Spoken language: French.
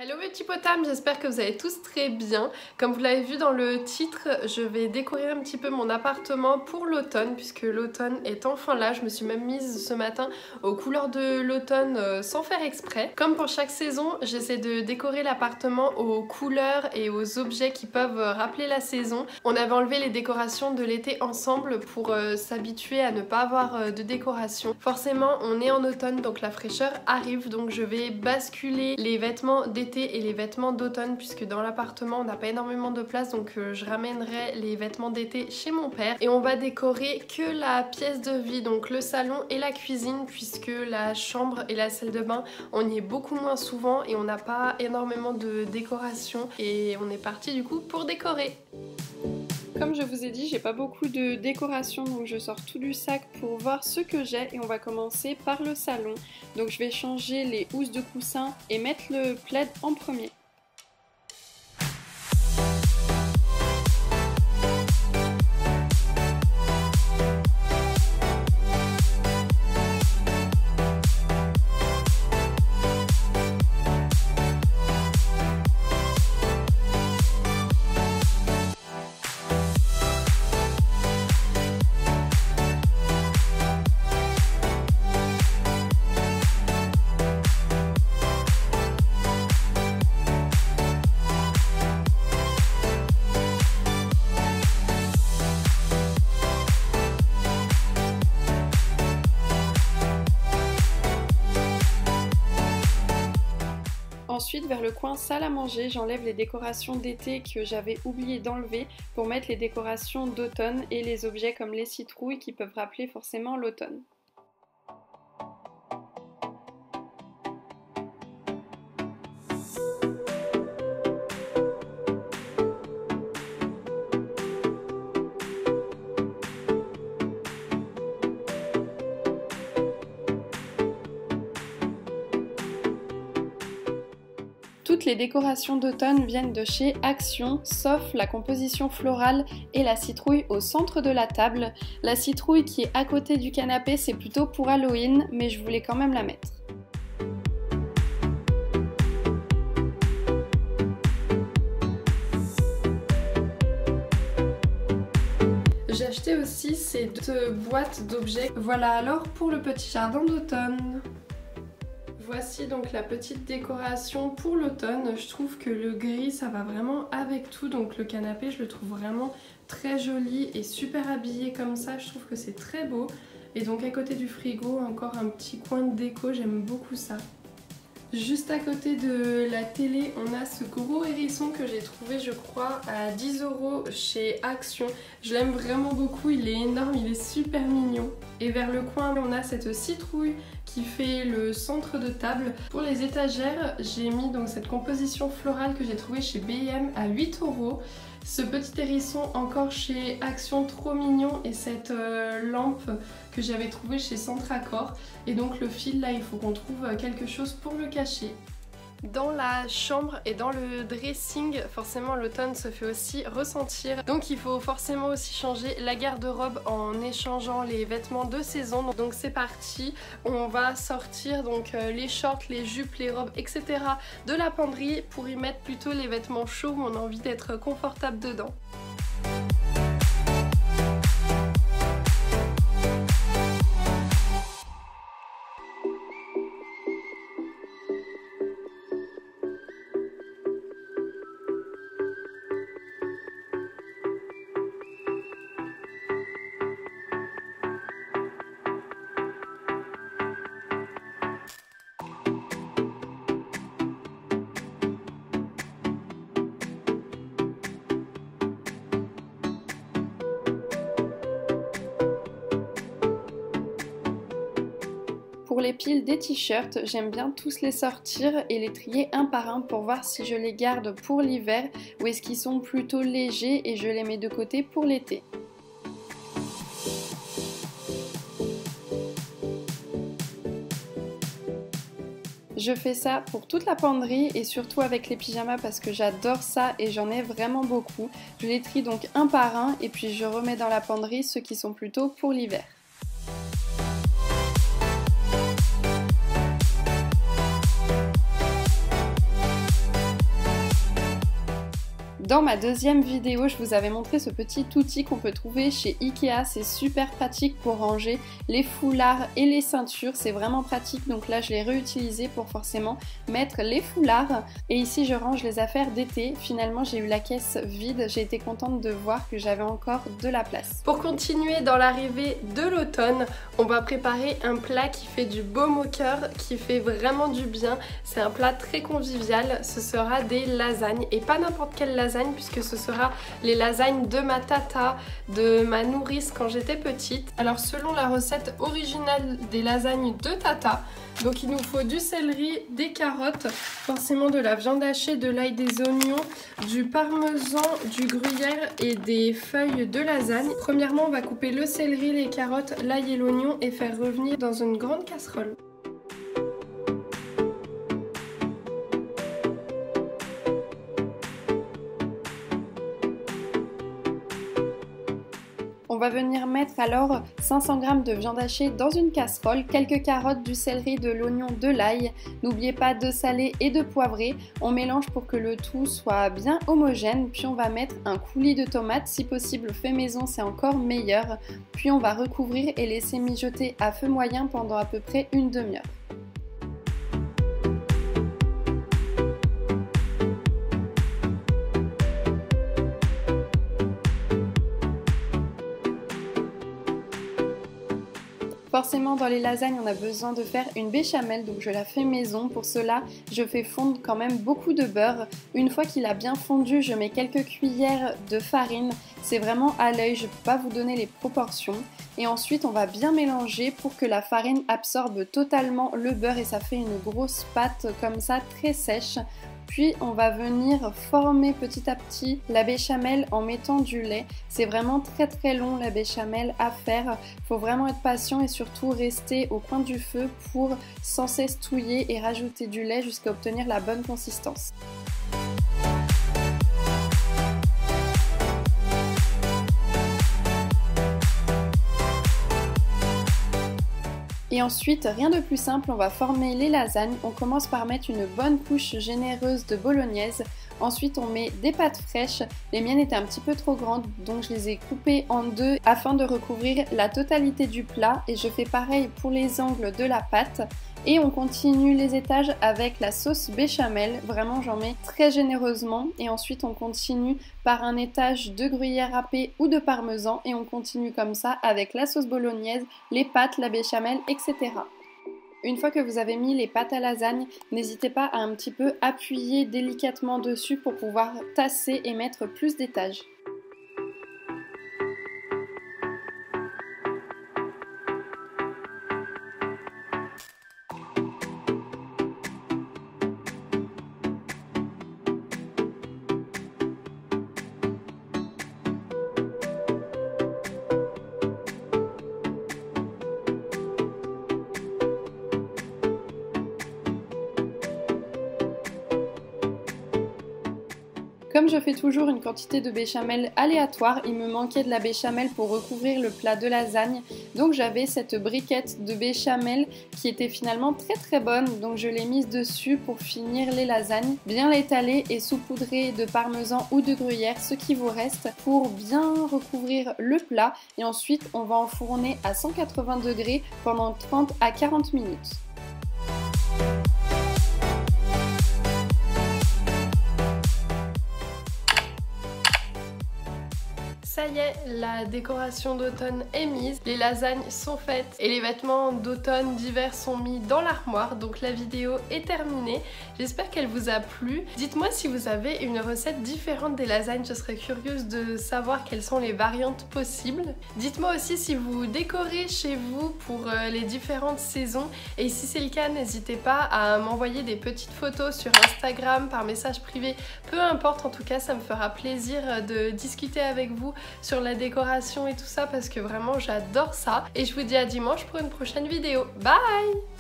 Hello mes petits potames, j'espère que vous allez tous très bien. Comme vous l'avez vu dans le titre, je vais décorer un petit peu mon appartement pour l'automne puisque l'automne est enfin là. Je me suis même mise ce matin aux couleurs de l'automne sans faire exprès. Comme pour chaque saison, j'essaie de décorer l'appartement aux couleurs et aux objets qui peuvent rappeler la saison. On avait enlevé les décorations de l'été ensemble pour s'habituer à ne pas avoir de décoration. Forcément, on est en automne donc la fraîcheur arrive, donc je vais basculer les vêtements d'été et les vêtements d'automne puisque dans l'appartement on n'a pas énormément de place, donc je ramènerai les vêtements d'été chez mon père et on va décorer que la pièce de vie, donc le salon et la cuisine, puisque la chambre et la salle de bain on y est beaucoup moins souvent et on n'a pas énormément de décoration, et on est parti du coup pour décorer. Comme je vous ai dit, j'ai pas beaucoup de décoration, donc je sors tout du sac pour voir ce que j'ai et on va commencer par le salon. Donc je vais changer les housses de coussin et mettre le plaid en premier. Ensuite, vers le coin salle à manger, j'enlève les décorations d'été que j'avais oublié d'enlever pour mettre les décorations d'automne et les objets comme les citrouilles qui peuvent rappeler forcément l'automne. Toutes les décorations d'automne viennent de chez Action, sauf la composition florale et la citrouille au centre de la table. La citrouille qui est à côté du canapé, c'est plutôt pour Halloween, mais je voulais quand même la mettre. J'ai acheté aussi ces deux boîtes d'objets. Voilà alors pour le petit jardin d'automne. Voici donc la petite décoration pour l'automne. Je trouve que le gris ça va vraiment avec tout, donc le canapé je le trouve vraiment très joli et super habillé comme ça, je trouve que c'est très beau. Et donc à côté du frigo encore un petit coin de déco, j'aime beaucoup ça. Juste à côté de la télé, on a ce gros hérisson que j'ai trouvé je crois à 10 € chez Action. Je l'aime vraiment beaucoup, il est énorme, il est super mignon. Et vers le coin, on a cette citrouille qui fait le centre de table. Pour les étagères, j'ai mis donc cette composition florale que j'ai trouvée chez B&M à 8 €. Ce petit hérisson encore chez Action, trop mignon, et cette lampe que j'avais trouvée chez Centracor. Et donc le fil là, il faut qu'on trouve quelque chose pour le cacher. Dans la chambre et dans le dressing, forcément l'automne se fait aussi ressentir. Donc il faut forcément aussi changer la garde-robe en échangeant les vêtements de saison. Donc c'est parti, on va sortir donc les shorts, les jupes, les robes, etc. de la penderie pour y mettre plutôt les vêtements chauds où on a envie d'être confortable dedans. Pour les piles des t-shirts, j'aime bien tous les sortir et les trier un par un pour voir si je les garde pour l'hiver ou est-ce qu'ils sont plutôt légers et je les mets de côté pour l'été. Je fais ça pour toute la penderie et surtout avec les pyjamas parce que j'adore ça et j'en ai vraiment beaucoup. Je les trie donc un par un et puis je remets dans la penderie ceux qui sont plutôt pour l'hiver. Dans ma deuxième vidéo, je vous avais montré ce petit outil qu'on peut trouver chez Ikea. C'est super pratique pour ranger les foulards et les ceintures. C'est vraiment pratique, donc là je l'ai réutilisé pour forcément mettre les foulards. Et ici je range les affaires d'été. Finalement j'ai eu la caisse vide, j'ai été contente de voir que j'avais encore de la place. Pour continuer dans l'arrivée de l'automne, on va préparer un plat qui fait du baume au cœur, qui fait vraiment du bien. C'est un plat très convivial, ce sera des lasagnes et pas n'importe quelle lasagne puisque ce sera les lasagnes de ma tata, de ma nourrice quand j'étais petite. Alors selon la recette originale des lasagnes de tata, donc il nous faut du céleri, des carottes, forcément de la viande hachée, de l'ail, des oignons, du parmesan, du gruyère et des feuilles de lasagne. Premièrement, on va couper le céleri, les carottes, l'ail et l'oignon et faire revenir dans une grande casserole. On va venir mettre alors 500 g de viande hachée dans une casserole, quelques carottes, du céleri, de l'oignon, de l'ail. N'oubliez pas de saler et de poivrer. On mélange pour que le tout soit bien homogène. Puis on va mettre un coulis de tomates, si possible fait maison, c'est encore meilleur. Puis on va recouvrir et laisser mijoter à feu moyen pendant à peu près une demi-heure. Forcément dans les lasagnes on a besoin de faire une béchamel, donc je la fais maison. Pour cela je fais fondre quand même beaucoup de beurre. Une fois qu'il a bien fondu, je mets quelques cuillères de farine. C'est vraiment à l'œil, je ne peux pas vous donner les proportions. Et ensuite on va bien mélanger pour que la farine absorbe totalement le beurre et ça fait une grosse pâte comme ça très sèche. Puis on va venir former petit à petit la béchamel en mettant du lait. C'est vraiment très long la béchamel à faire. Faut vraiment être patient et surtout rester au coin du feu pour sans cesse touiller et rajouter du lait jusqu'à obtenir la bonne consistance. Et ensuite, rien de plus simple, on va former les lasagnes. On commence par mettre une bonne couche généreuse de bolognaise. Ensuite, on met des pâtes fraîches. Les miennes étaient un petit peu trop grandes, donc je les ai coupées en deux afin de recouvrir la totalité du plat. Et je fais pareil pour les angles de la pâte. Et on continue les étages avec la sauce béchamel. Vraiment, j'en mets très généreusement. Et ensuite, on continue par un étage de gruyère râpée ou de parmesan. Et on continue comme ça avec la sauce bolognaise, les pâtes, la béchamel, etc. Une fois que vous avez mis les pâtes à lasagne, n'hésitez pas à un petit peu appuyer délicatement dessus pour pouvoir tasser et mettre plus d'étages. Comme je fais toujours une quantité de béchamel aléatoire, il me manquait de la béchamel pour recouvrir le plat de lasagne. Donc j'avais cette briquette de béchamel qui était finalement très bonne. Donc je l'ai mise dessus pour finir les lasagnes. Bien l'étaler et saupoudrer de parmesan ou de gruyère, ce qui vous reste, pour bien recouvrir le plat. Et ensuite on va enfourner à 180 degrés pendant 30 à 40 minutes. Ça y est, la décoration d'automne est mise, les lasagnes sont faites et les vêtements d'automne d'hiver sont mis dans l'armoire. Donc la vidéo est terminée, j'espère qu'elle vous a plu. Dites-moi si vous avez une recette différente des lasagnes, je serais curieuse de savoir quelles sont les variantes possibles. Dites-moi aussi si vous décorez chez vous pour les différentes saisons et si c'est le cas, n'hésitez pas à m'envoyer des petites photos sur Instagram, par message privé, peu importe, en tout cas ça me fera plaisir de discuter avec vous sur la décoration et tout ça parce que vraiment j'adore ça. Et je vous dis à dimanche pour une prochaine vidéo. Bye!